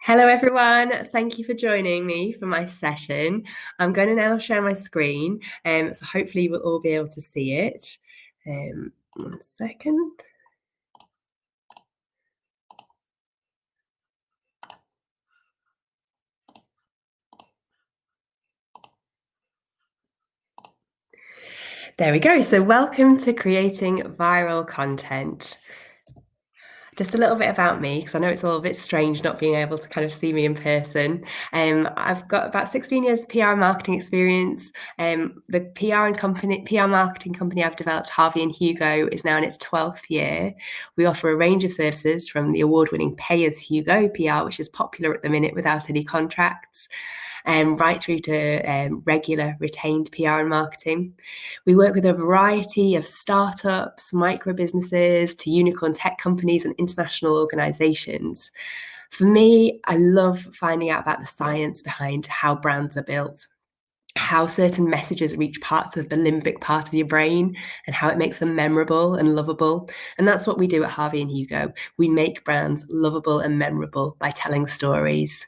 Hello, everyone. Thank you for joining me for my session. I'm going to now share my screen, so hopefully you will all be able to see it. One second. There we go. So welcome to creating viral content. Just a little bit about me, because I know it's all a bit strange not being able to kind of see me in person. I've got about 16 years PR marketing experience. The PR marketing company I've developed, Harvey and Hugo, is now in its 12th year. We offer a range of services from the award-winning Pay as Hugo PR, which is popular at the minute without any contracts, right through to regular retained PR and marketing. We work with a variety of startups, micro businesses, to unicorn tech companies and international organizations. For me, I love finding out about the science behind how brands are built, how certain messages reach parts of the limbic part of your brain, and how it makes them memorable and lovable. And that's what we do at Harvey and Hugo. We make brands lovable and memorable by telling stories.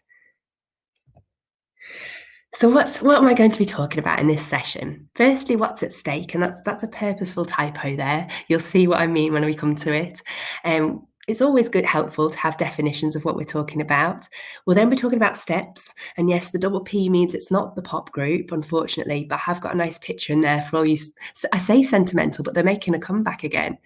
So what am I going to be talking about in this session? Firstly, what's at stake, and that's a purposeful typo there. You'll see what I mean when we come to it. It's always helpful to have definitions of what we're talking about. We'll then be talking about steps, and yes, the double P means it's not the pop group, unfortunately, but I have got a nice picture in there for all you. I say sentimental, but they're making a comeback again.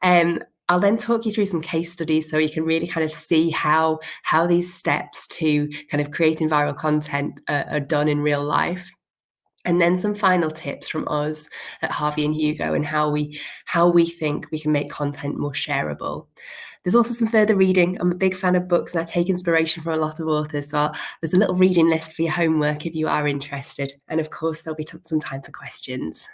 Um, I'll then talk you through some case studies so you can really kind of see how these steps to kind of creating viral content are done in real life. And then some final tips from us at Harvey and Hugo and how we think we can make content more shareable. There's also some further reading. I'm a big fan of books and I take inspiration from a lot of authors. So there's a little reading list for your homework if you are interested. And of course, there'll be some time for questions.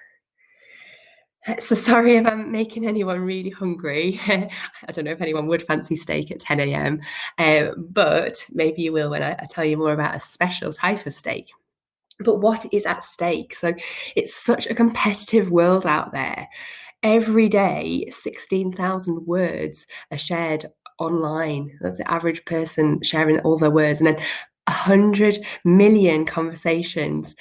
So sorry if I'm making anyone really hungry. I don't know if anyone would fancy steak at 10 a.m., but maybe you will when I tell you more about a special type of steak. But what is at stake? So it's such a competitive world out there. Every day, 16,000 words are shared online. That's the average person sharing all their words. And then 100 million conversations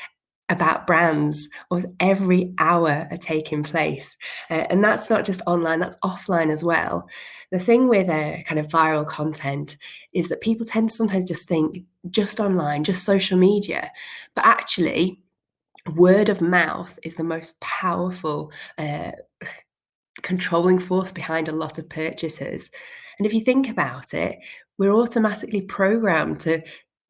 about brands almost every hour are taking place. And that's not just online, that's offline as well. The thing with kind of viral content is that people tend to sometimes just think just online, just social media. But actually, word of mouth is the most powerful controlling force behind a lot of purchases. And if you think about it, we're automatically programmed to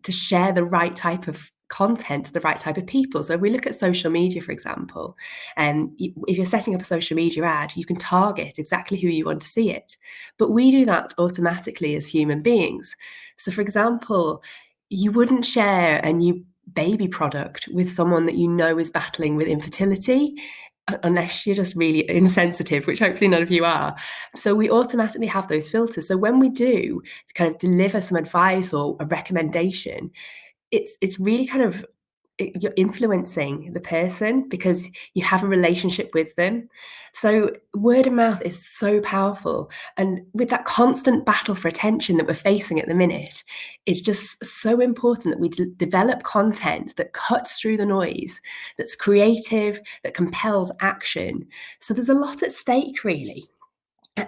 share the right type of content to the right type of people. So if we look at social media, for example, if you're setting up a social media ad, you can target exactly who you want to see it. But we do that automatically as human beings. So for example, you wouldn't share a new baby product with someone that you know is battling with infertility unless you're just really insensitive, which hopefully none of you are. So we automatically have those filters. So when we do kind of deliver some advice or a recommendation, it's really kind of you're influencing the person because you have a relationship with them. So word of mouth is so powerful. And with that constant battle for attention that we're facing at the minute, it's just so important that we develop content that cuts through the noise, that's creative, that compels action. So there's a lot at stake, really.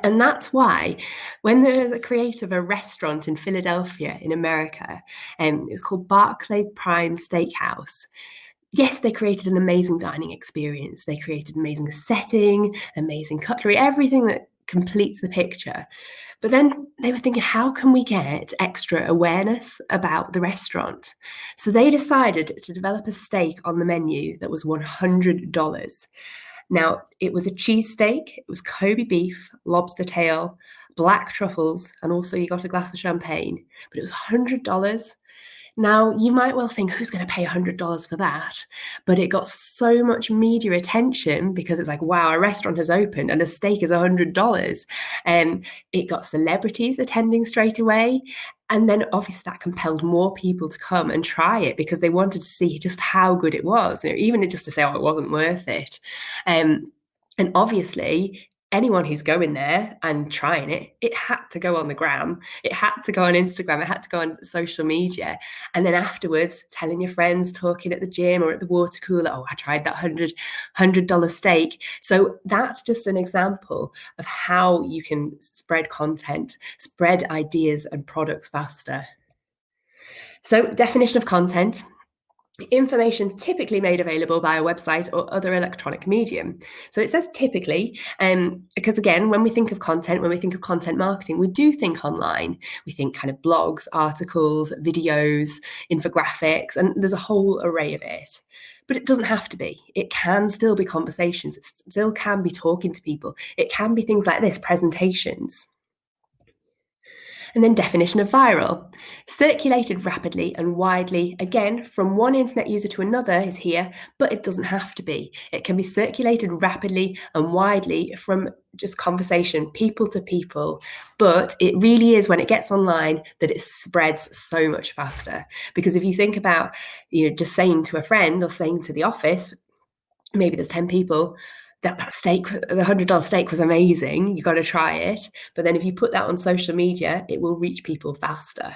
And that's why when the creator of a restaurant in Philadelphia in America, it was called Barclay Prime Steakhouse. Yes, they created an amazing dining experience. They created amazing setting, amazing cutlery, everything that completes the picture. But then they were thinking, how can we get extra awareness about the restaurant? So they decided to develop a steak on the menu that was $100. Now, it was a cheesesteak, it was Kobe beef, lobster tail, black truffles, and also you got a glass of champagne, but it was $100. Now, you might well think, who's going to pay $100 for that? But it got so much media attention because it's like, wow, a restaurant has opened and a steak is $100. And it got celebrities attending straight away. And then obviously that compelled more people to come and try it because they wanted to see just how good it was, even just to say, oh, it wasn't worth it. And obviously, anyone who's going there and trying it, it had to go on the gram, it had to go on Instagram, it had to go on social media. And then afterwards, telling your friends, talking at the gym or at the water cooler, oh, I tried that $100 steak. So that's just an example of how you can spread content, spread ideas and products faster. So, definition of content: information typically made available by a website or other electronic medium. So it says typically, because again, when we think of content, when we think of content marketing, we do think online. We think kind of blogs, articles, videos, infographics, and there's a whole array of it. But it doesn't have to be. It can still be conversations. It still can be talking to people. It can be things like this, presentations. And then definition of viral: circulated rapidly and widely, again, from one internet user to another is here, but it doesn't have to be. It can be circulated rapidly and widely from just conversation, people to people. But it really is when it gets online that it spreads so much faster. Because if you think about, just saying to a friend or saying to the office, maybe there's 10 people, that steak, the $100 steak was amazing, you got to try it. But then if you put that on social media, it will reach people faster.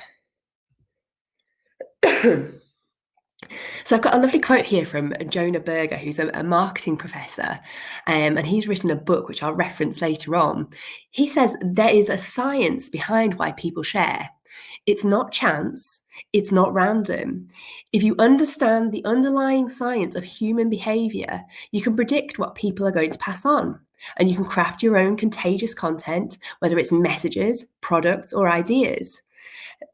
So I've got a lovely quote here from Jonah Berger, who's a marketing professor, and he's written a book which I'll reference later on. He says there is a science behind why people share. It's not chance, it's not random. If you understand the underlying science of human behavior, you can predict what people are going to pass on, and you can craft your own contagious content, whether it's messages, products, or ideas.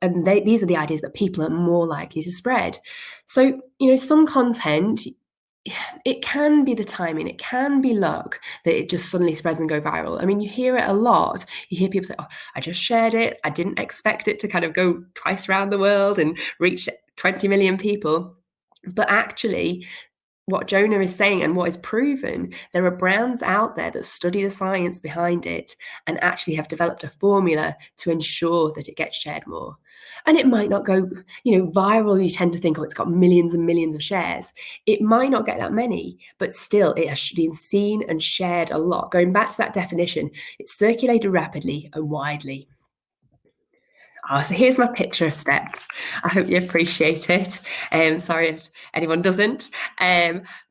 And these are the ideas that people are more likely to spread. So, some content, it can be the timing, it can be luck that it just suddenly spreads and go viral. I mean, you hear it a lot. You hear people say, oh, I just shared it. I didn't expect it to kind of go twice around the world and reach 20 million people. But actually, what Jonah is saying and what is proven, there are brands out there that study the science behind it and actually have developed a formula to ensure that it gets shared more. And it might not go, viral. You tend to think, oh, it's got millions and millions of shares. It might not get that many, but still it has been seen and shared a lot. Going back to that definition, it's circulated rapidly and widely. So here's my picture of steps. I hope you appreciate it. Sorry if anyone doesn't.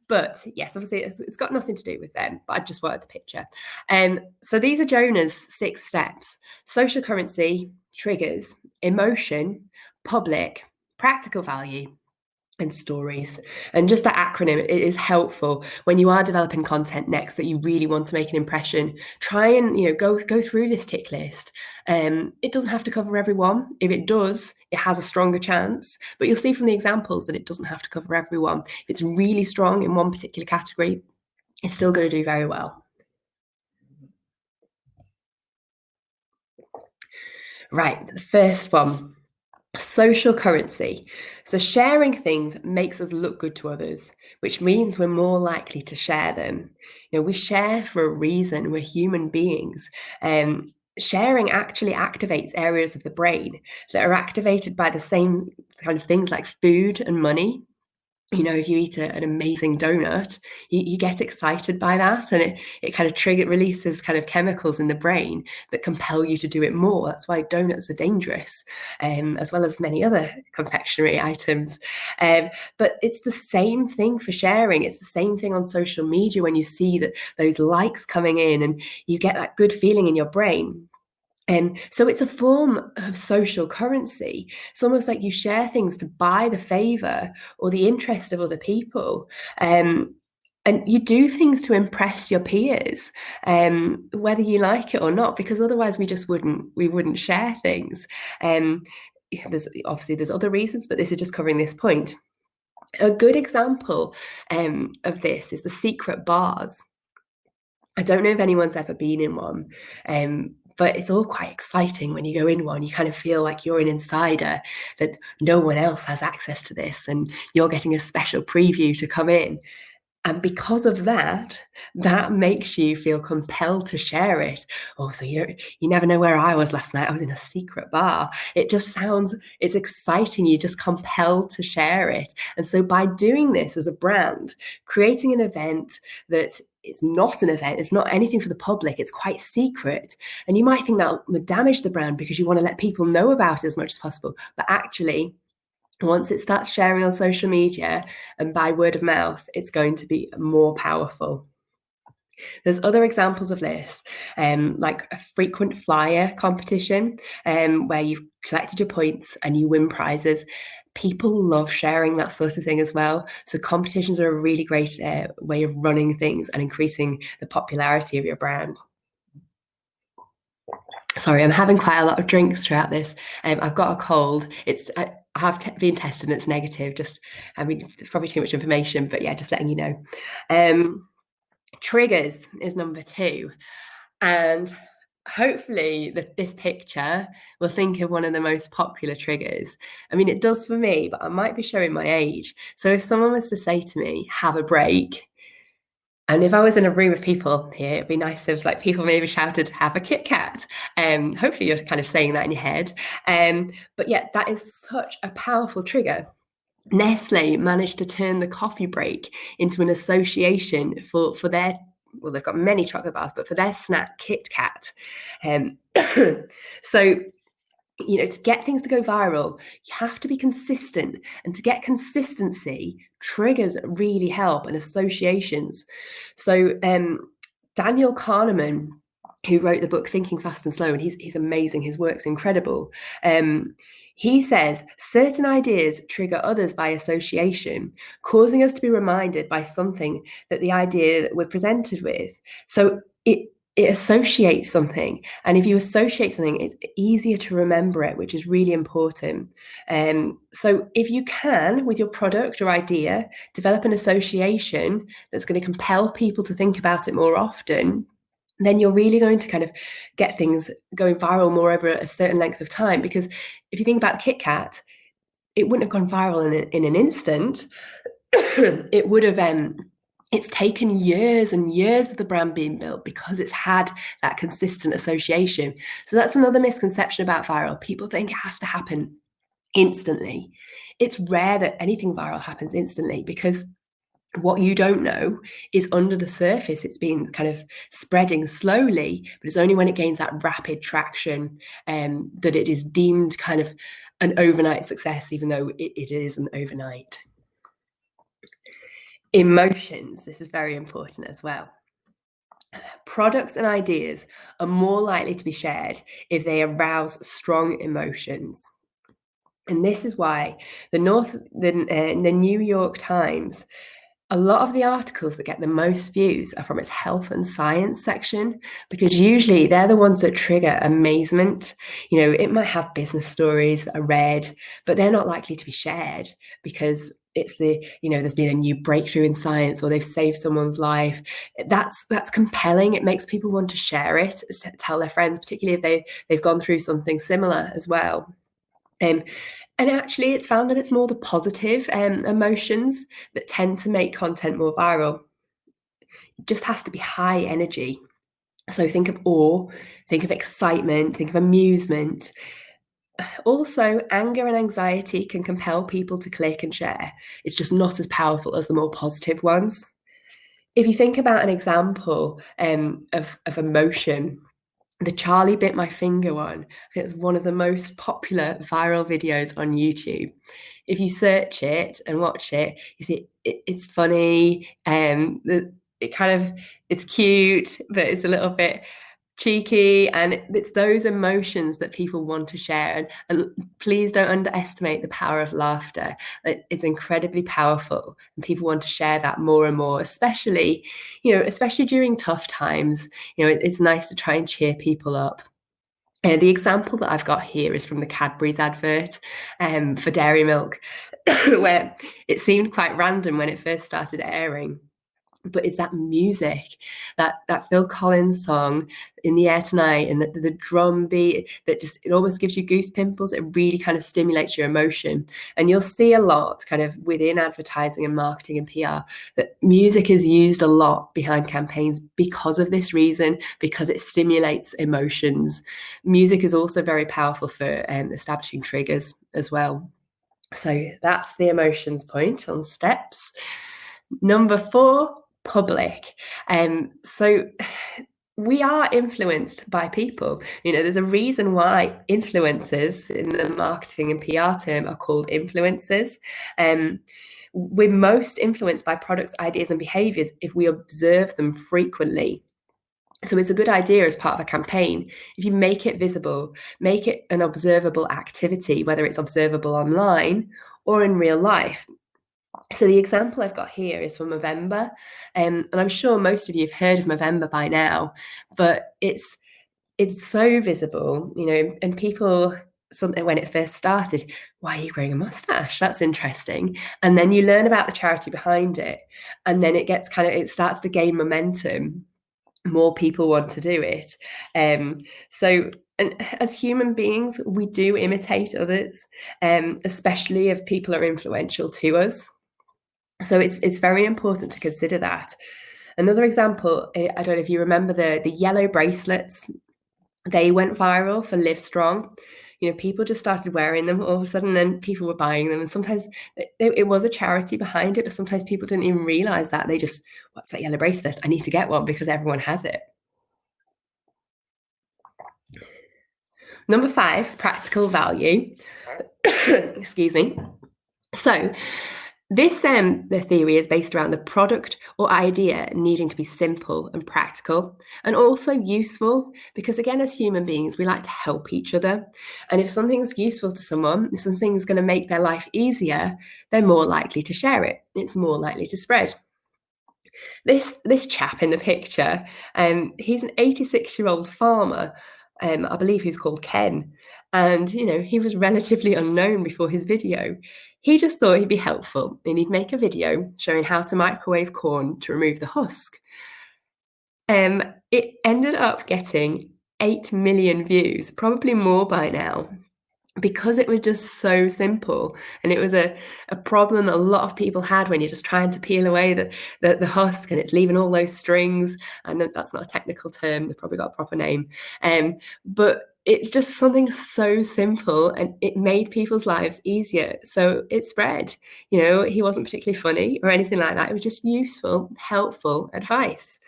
But yes, obviously it's got nothing to do with them, but I just wanted the picture. So these are Jonah's 6 steps: social currency, triggers, emotion, public, practical value, and stories. And just that acronym, it is helpful when you are developing content next that you really want to make an impression. Try and go through this tick list. It doesn't have to cover everyone. If it does, it has a stronger chance, but you'll see from the examples that it doesn't have to cover everyone. If it's really strong in one particular category, it's still going to do very well. Right, the first one: social currency. So sharing things makes us look good to others, which means we're more likely to share them. We share for a reason. We're human beings. Sharing actually activates areas of the brain that are activated by the same kind of things like food and money. If you eat an amazing donut, you get excited by that, and it kind of releases kind of chemicals in the brain that compel you to do it more. That's why donuts are dangerous, as well as many other confectionery items. But it's the same thing for sharing. It's the same thing on social media when you see that those likes coming in and you get that good feeling in your brain. So it's a form of social currency. It's almost like you share things to buy the favor or the interest of other people. And you do things to impress your peers, whether you like it or not, because otherwise we wouldn't share things. There's other reasons, but this is just covering this point. A good example of this is the secret bars. I don't know if anyone's ever been in one, but it's all quite exciting when you go in one. You kind of feel like you're an insider, that no one else has access to this, and you're getting a special preview to come in. And because of that makes you feel compelled to share it. Oh, so you never know where I was last night. I was in a secret bar. It's exciting. You're just compelled to share it. And so by doing this as a brand, creating an event that it's not an event, it's not anything for the public, it's quite secret. And you might think that would damage the brand because you want to let people know about it as much as possible. But actually, once it starts sharing on social media and by word of mouth, it's going to be more powerful. There's other examples of this, like a frequent flyer competition, where you've collected your points and you win prizes. People love sharing that sort of thing as well. So competitions are a really great way of running things and increasing the popularity of your brand. Sorry, I'm having quite a lot of drinks throughout this. I've got a cold. I have been tested and it's negative. It's probably too much information, but yeah, just letting you know. Triggers is number 2. And hopefully this picture will think of one of the most popular triggers. I mean, it does for me, but I might be showing my age. So if someone was to say to me, have a break, and if I was in a room of people here, it'd be nice if like people maybe shouted, have a Kit Kat. Hopefully you're kind of saying that in your head. But yeah, that is such a powerful trigger. Nestle managed to turn the coffee break into an association for their, well, they've got many chocolate bars, but for their snack Kit Kat. So, to get things to go viral, you have to be consistent. And to get consistency, triggers really help and associations. So Daniel Kahneman, who wrote the book Thinking Fast and Slow, and he's amazing, his work's incredible. He says certain ideas trigger others by association, causing us to be reminded by something that the idea that we're presented with. So it associates something. And if you associate something, it's easier to remember it, which is really important. So if you can, with your product or idea, develop an association that's going to compel people to think about it more often, then you're really going to kind of get things going viral more over a certain length of time. Because if you think about Kit Kat, it wouldn't have gone viral in an instant. It would have it's taken years and years of the brand being built because it's had that consistent association. So that's another misconception about viral. People think it has to happen instantly. It's rare that anything viral happens instantly, because what you don't know is under the surface, it's been kind of spreading slowly, but it's only when it gains that rapid traction that it is deemed kind of an overnight success, even though it isn't overnight. Emotions, this is very important as well. Products and ideas are more likely to be shared if they arouse strong emotions. And this is why the New York Times, a lot of the articles that get the most views are from its health and science section, because usually they're the ones that trigger amazement. It might have business stories that are read, but they're not likely to be shared because it's there's been a new breakthrough in science, or they've saved someone's life. That's compelling. It makes people want to share it, tell their friends, particularly if they've gone through something similar as well. And actually, it's found that it's more the positive emotions that tend to make content more viral. It just has to be high energy. So think of awe, think of excitement, think of amusement. Also, anger and anxiety can compel people to click and share. It's just not as powerful as the more positive ones. If you think about an example of emotion, the Charlie bit my finger one, it's one of the most popular viral videos on YouTube. If you search it and watch it, you see it's funny, it's cute, but it's a little bit cheeky, and it's those emotions that people want to share. And please don't underestimate the power of laughter. It's incredibly powerful, and people want to share that more and more, especially during tough times. It's nice to try and cheer people up. The example that I've got here is from the Cadbury's advert for dairy milk, where it seemed quite random when it first started airing. But it's that music, that Phil Collins song, In the Air Tonight, and the drum beat that just, it almost gives you goose pimples. It really kind of stimulates your emotion. And you'll see a lot kind of within advertising and marketing and PR that music is used a lot behind campaigns because of this reason, because it stimulates emotions. Music is also very powerful for establishing triggers as well. So that's the emotions point on steps. Number 4, public. So we are influenced by people. There's a reason why influencers in the marketing and PR term are called influencers. We're most influenced by products, ideas, and behaviors if we observe them frequently. So it's a good idea as part of a campaign, if you make it visible, make it an observable activity, whether it's observable online or in real life. So the example I've got here is from Movember, and I'm sure most of you have heard of Movember by now, but it's so visible, and people, something when it first started, why are you growing a mustache? That's interesting. And then you learn about the charity behind it, and then it starts to gain momentum. More people want to do it. So, and as human beings, we do imitate others, especially if people are influential to us. So it's very important to consider that. Another example, I don't know if you remember the yellow bracelets. They went viral for Live Strong. People just started wearing them all of a sudden, and people were buying them. And sometimes it was a charity behind it, but sometimes people didn't even realize that. They just, what's that yellow bracelet? I need to get one because everyone has it. Number 5, practical value. Excuse me. So the theory is based around the product or idea needing to be simple and practical and also useful, because again, as human beings, we like to help each other. And if something's useful to someone, if something's going to make their life easier, they're more likely to share it. It's more likely to spread. This chap in the picture, he's an 86-year-old farmer, I believe, who's called Ken. And, he was relatively unknown before his video. He just thought he'd be helpful and he'd make a video showing how to microwave corn to remove the husk. It ended up getting 8 million views, probably more by now, because it was just so simple. And it was a problem a lot of people had when you're just trying to peel away the husk and it's leaving all those strings. And that's not a technical term, they've probably got a proper name. But it's just something so simple and it made people's lives easier. So it spread. He wasn't particularly funny or anything like that. It was just useful, helpful advice.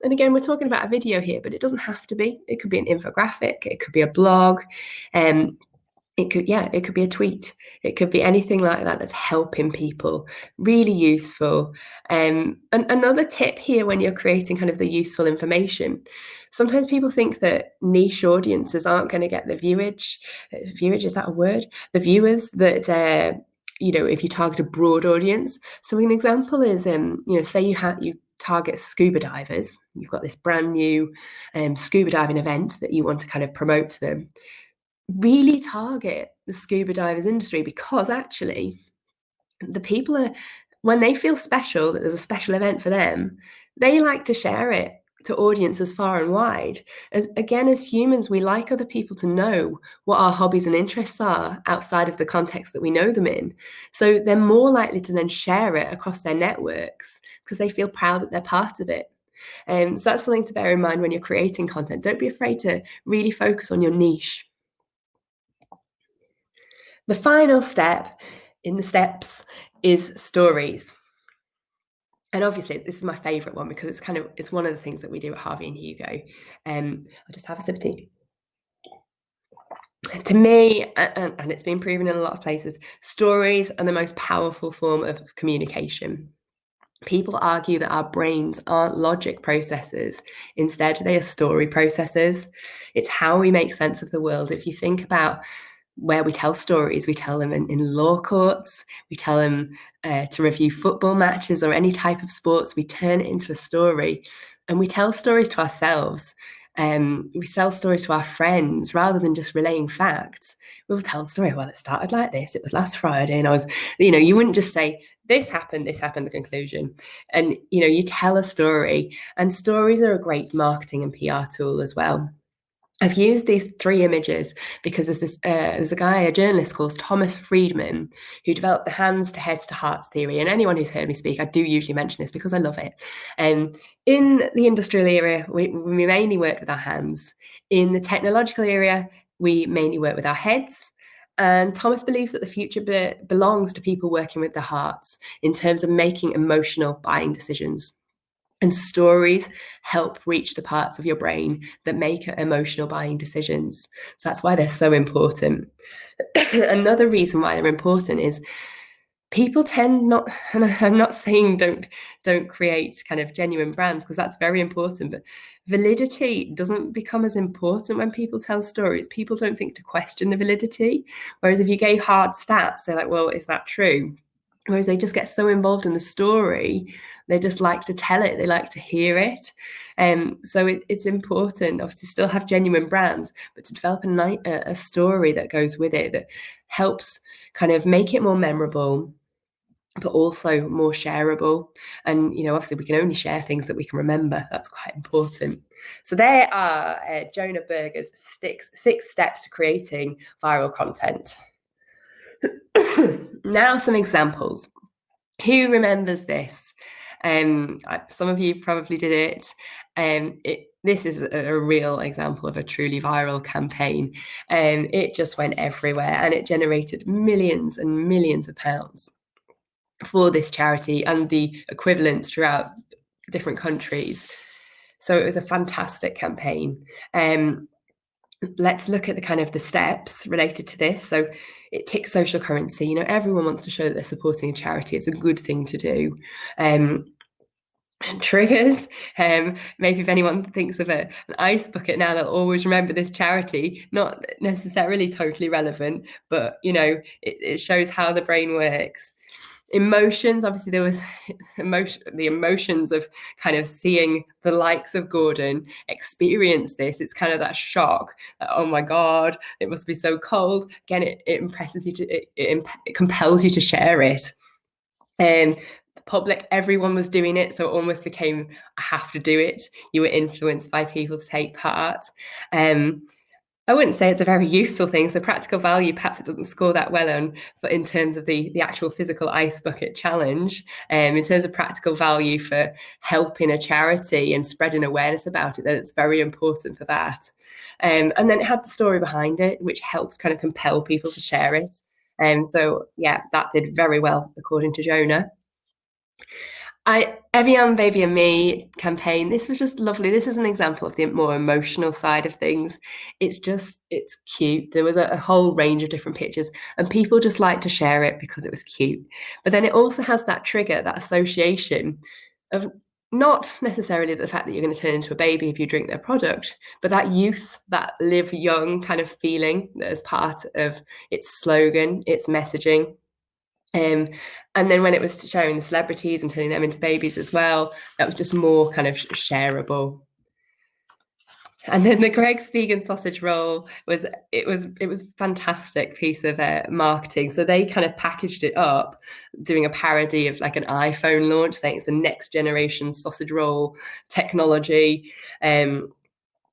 And again, we're talking about a video here, but it doesn't have to be. It could be an infographic, it could be a blog, it could be a tweet. It could be anything like that that's helping people. Really useful. And another tip here when you're creating kind of the useful information, sometimes people think that niche audiences aren't going to get the viewage. Viewage, is that a word? The viewers that, if you target a broad audience. So an example is, say you target scuba divers. You've got this brand new scuba diving event that you want to kind of promote to them. Really target the scuba divers industry, because actually the people are, when they feel special, that there's a special event for them, they like to share it to audiences far and wide. As humans, we like other people to know what our hobbies and interests are outside of the context that we know them in. So they're more likely to then share it across their networks because they feel proud that they're part of it. So that's something to bear in mind when you're creating content. Don't be afraid to really focus on your niche. The final step in the steps is stories. And obviously, this is my favourite one because it's one of the things that we do at Harvey and Hugo. I'll just have a sip of tea. To me, and it's been proven in a lot of places, stories are the most powerful form of communication. People argue that our brains aren't logic processors. Instead, they are story processors. It's how we make sense of the world. If you think about where we tell stories, we tell them in law courts, we tell them to review football matches or any type of sports, we turn it into a story. And we tell stories to ourselves. We tell stories to our friends rather than just relaying facts. We'll tell the story, well, it started like this, it was last Friday, and I was, you wouldn't just say, this happened, the conclusion. And, you tell a story, and stories are a great marketing and PR tool as well. I've used these 3 images because there's a guy, a journalist called Thomas Friedman, who developed the hands to heads to hearts theory. And anyone who's heard me speak, I do usually mention this because I love it. In the industrial era, we mainly work with our hands. In the technological area, we mainly work with our heads. And Thomas believes that the future belongs to people working with their hearts in terms of making emotional buying decisions. And stories help reach the parts of your brain that make emotional buying decisions. So that's why they're so important. Another reason why they're important is people tend not, and I'm not saying don't create kind of genuine brands, because that's very important, but validity doesn't become as important when people tell stories. People don't think to question the validity. Whereas if you gave hard stats, they're like, well, is that true? Whereas they just get so involved in the story, they just like to tell it, they like to hear it. So it's important, obviously, to still have genuine brands, but to develop a story that goes with it, that helps kind of make it more memorable, but also more shareable. And, obviously we can only share things that we can remember. That's quite important. So there are Jonah Berger's six steps to creating viral content. Now, some examples. Who remembers this? Some of you probably did it. This is a real example of a truly viral campaign. It just went everywhere, and it generated millions and millions of pounds for this charity and the equivalents throughout different countries. So it was a fantastic campaign. Let's look at the kind of the steps related to this. So it ticks social currency. Everyone wants to show that they're supporting a charity. It's a good thing to do. Triggers. Maybe if anyone thinks of an ice bucket now, they'll always remember this charity. Not necessarily totally relevant, but it shows how the brain works. Emotions, obviously there was the emotions of kind of seeing the likes of Gordon experience this. It's kind of that shock that, oh my God, it must be so cold. Again, it impresses you it compels you to share it. The public, everyone was doing it, so it almost became, I have to do it. You were influenced by people to take part. I wouldn't say it's a very useful thing. So practical value, perhaps it doesn't score that well on, but in terms of the actual physical ice bucket challenge, in terms of practical value for helping a charity and spreading awareness about it, then it's very important for that. And then it had the story behind it, which helped kind of compel people to share it. So yeah, that did very well, according to Jonah. Evian Baby and Me campaign, this was just lovely. This is an example of the more emotional side of things. It's cute. There was a whole range of different pictures, and people just like to share it because it was cute. But then it also has that trigger, that association of not necessarily the fact that you're going to turn into a baby if you drink their product, but that youth, that live young kind of feeling as part of its slogan, its messaging. And then when it was showing the celebrities and turning them into babies as well, that was just more kind of shareable. And then the Greg's vegan sausage roll was fantastic piece of marketing. So they kind of packaged it up, doing a parody of like an iPhone launch, saying it's the next generation sausage roll technology.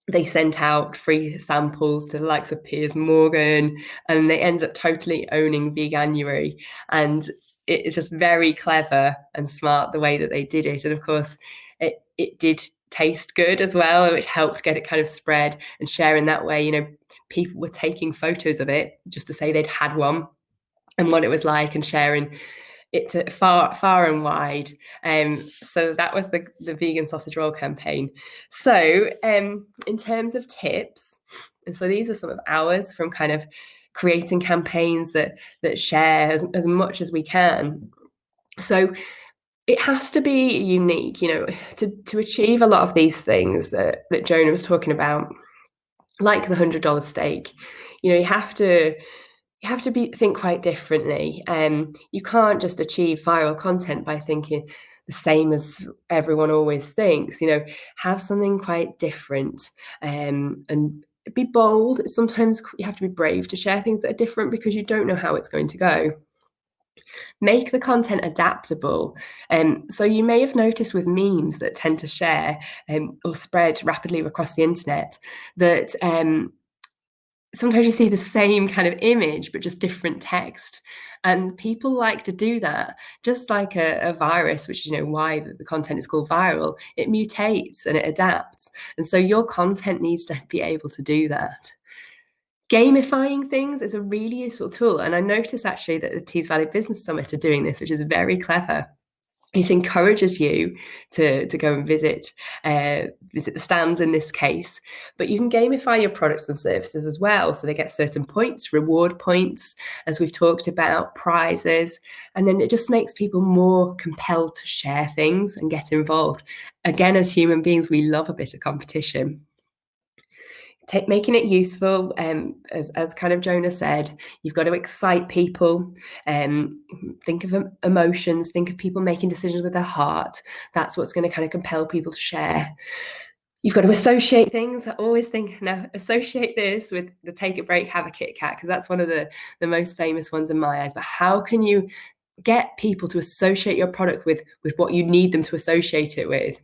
They sent out free samples to the likes of Piers Morgan, and they ended up totally owning Veganuary. And it's just very clever and smart the way that they did it. And of course, it did taste good as well, which helped get it kind of spread and share in that way. People were taking photos of it just to say they'd had one and what it was like, and sharing it to far and wide. So that was the vegan sausage roll campaign. So in terms of tips, and so these are some of ours from kind of creating campaigns that share as much as we can. So it has to be unique, to achieve a lot of these things that Jonah was talking about, like the $100 steak. You have to think quite differently. You can't just achieve viral content by thinking the same as everyone always thinks. Have something quite different, and be bold. Sometimes you have to be brave to share things that are different because you don't know how it's going to go. Make the content adaptable. So you may have noticed with memes that tend to share or spread rapidly across the internet that sometimes you see the same kind of image, but just different text. And people like to do that, just like a virus, which why the content is called viral. It mutates and it adapts. And so your content needs to be able to do that. Gamifying things is a really useful tool. And I noticed actually that the Tees Valley Business Summit are doing this, which is very clever. It encourages you to go and visit the stands in this case, but you can gamify your products and services as well. So they get certain points, reward points, as we've talked about, prizes, and then it just makes people more compelled to share things and get involved. Again, as human beings, we love a bit of competition. Making it useful, as kind of Jonah said, you've got to excite people. Think of emotions, think of people making decisions with their heart. That's what's going to kind of compel people to share. You've got to associate things. I always think, now, associate this with the Take a Break, Have a Kit Kat, because that's one of the most famous ones in my eyes. But how can you get people to associate your product with what you need them to associate it with?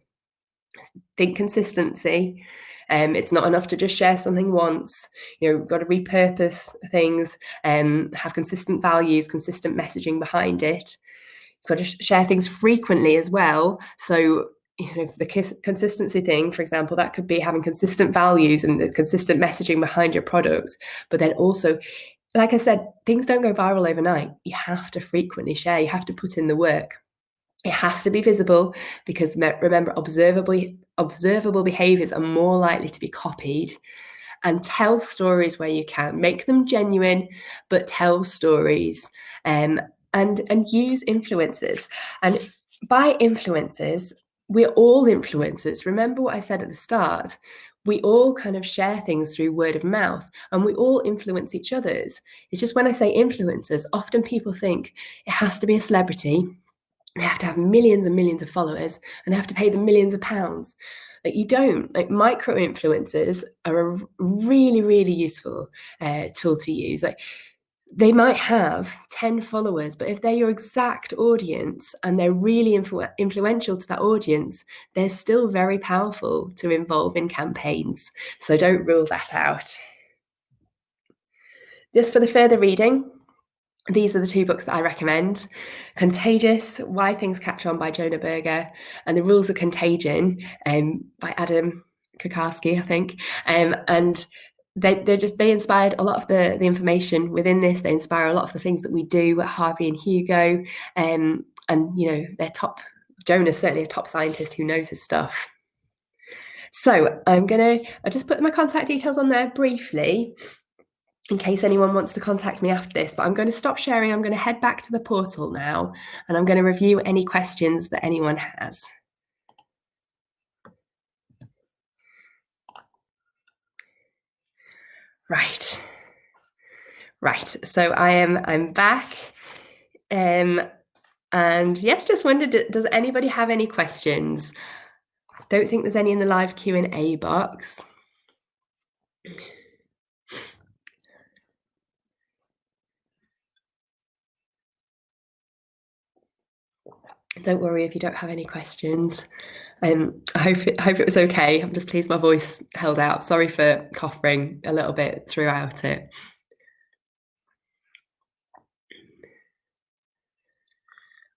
Think consistency. It's not enough to just share something once. You've got to repurpose things and have consistent values, consistent messaging behind it. You've got to share things frequently as well. So, the consistency thing, for example, that could be having consistent values and the consistent messaging behind your product. But then also, like I said, things don't go viral overnight. You have to frequently share. You have to put in the work. It has to be visible, because remember, observable behaviors are more likely to be copied. And tell stories where you can. Make them genuine, but tell stories, and use influencers. And by influencers, we're all influencers. Remember what I said at the start. We all kind of share things through word of mouth, and we all influence each other's. It's just when I say influencers, often people think it has to be a celebrity. They have to have millions and millions of followers, and they have to pay them millions of pounds. Like, you don't. Like, micro influencers are a really, really useful tool to use. Like, they might have 10 followers, but if they're your exact audience and they're really influential to that audience, they're still very powerful to involve in campaigns. So don't rule that out. Just for the further reading, these are the two books that I recommend: Contagious, Why Things Catch On by Jonah Berger, and The Rules of Contagion by Adam Kokarski, I think. And they inspired a lot of the information within this. They inspire a lot of the things that we do at Harvey and Hugo. And they're top. Jonah's certainly a top scientist who knows his stuff. So I'll just put my contact details on there briefly, in case anyone wants to contact me after this, but I'm going to stop sharing. I'm going to head back to the portal now, and I'm going to review any questions that anyone has. Right. So I'm back. And yes, just wondered, does anybody have any questions? Don't think there's any in the live Q&A box. Don't worry if you don't have any questions. I hope it was okay. I'm just pleased my voice held out. Sorry for coughing a little bit throughout it.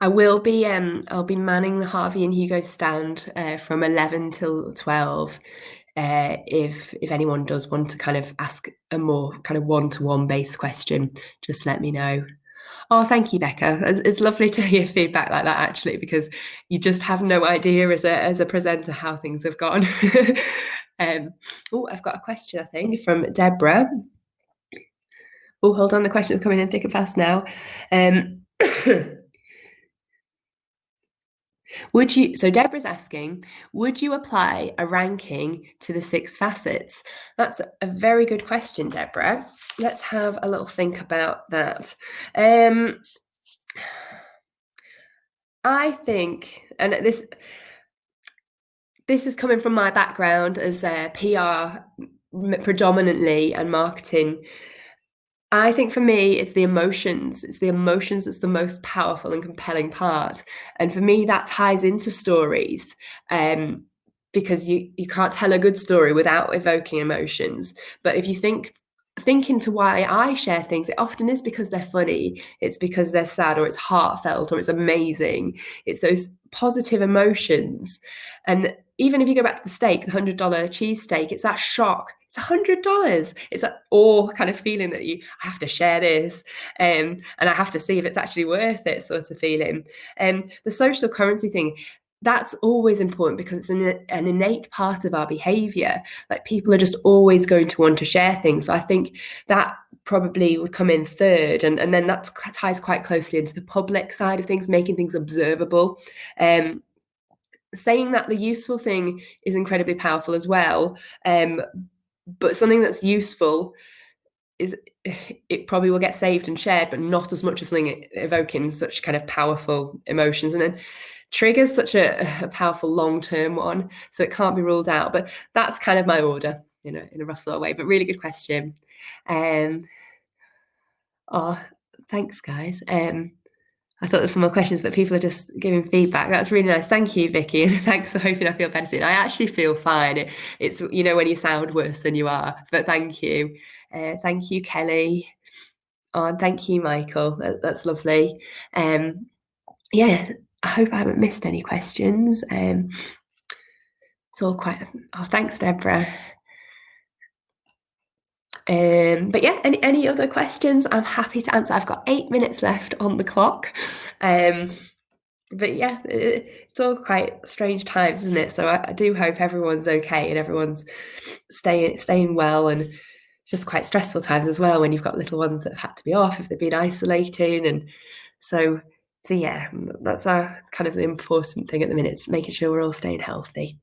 I'll be manning the Harvey and Hugo stand from 11 till 12. If anyone does want to kind of ask a more kind of one-to-one based question, just let me know. Oh, thank you, Becca. It's lovely to hear feedback like that, actually, because you just have no idea as a presenter how things have gone. I've got a question, I think, from Deborah. Oh, hold on, the question's coming in thick and fast now. So Deborah's asking, would you apply a ranking to the 6 facets? That's a very good question, Deborah. Let's have a little think about that. I think, and this is coming from my background as PR predominantly and marketing. I think for me, it's the emotions. It's the emotions that's the most powerful and compelling part. And for me, that ties into stories, because you can't tell a good story without evoking emotions. But if you think into why I share things, it often is because they're funny. It's because they're sad, or it's heartfelt, or it's amazing. It's those positive emotions. And even if you go back to the steak, the $100 cheese steak, it's that shock. It's $100. It's that awe kind of feeling that I have to share this, and I have to see if it's actually worth it sort of feeling. The social currency thing, that's always important because it's an innate part of our behavior. Like people are just always going to want to share things. So I think that probably would come in third. And then that ties quite closely into the public side of things, making things observable. Saying that the useful thing is incredibly powerful as well. But something that's useful is, it probably will get saved and shared, but not as much as something evoking such kind of powerful emotions. And then trigger's such a powerful long-term one, so it can't be ruled out. But that's kind of my order, in a rough sort of way. But really good question. Oh, thanks, guys. I thought there were some more questions, but people are just giving feedback. That's really nice. Thank you, Vicky, and thanks for hoping I feel better soon. I actually feel fine. It's when you sound worse than you are. But thank you. Thank you, Kelly. Oh, and thank you, Michael. That's lovely. Yeah, I hope I haven't missed any questions. It's all quite. Oh, thanks, Deborah. But yeah, any other questions? I'm happy to answer. I've got 8 minutes left on the clock. But yeah, it's all quite strange times, isn't it? So I do hope everyone's okay and everyone's staying well. And it's just quite stressful times as well when you've got little ones that have had to be off if they've been isolating. And so yeah, that's our kind of the important thing at the minute, is making sure we're all staying healthy.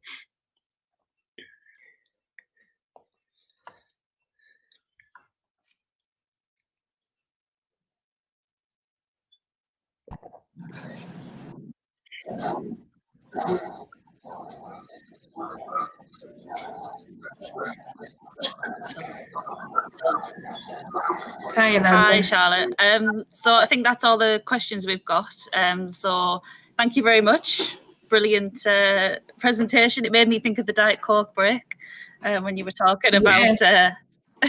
Hi, Amanda. Hi, Charlotte. So I think that's all the questions we've got. So thank you very much. Brilliant presentation. It made me think of the Diet Coke break when you were talking about.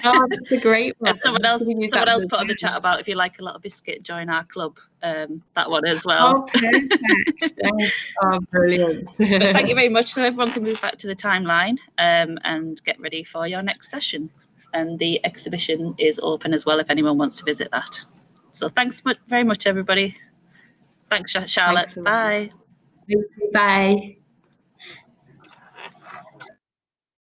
Oh, that's a great one. And someone else put on the chat about if you like a little biscuit, join our club. That one as well. Oh, perfect. Oh, brilliant. But thank you very much. So everyone can move back to the timeline and get ready for your next session. And the exhibition is open as well if anyone wants to visit that. So thanks very much, everybody. Thanks, Charlotte. Thanks, Bye. Bye.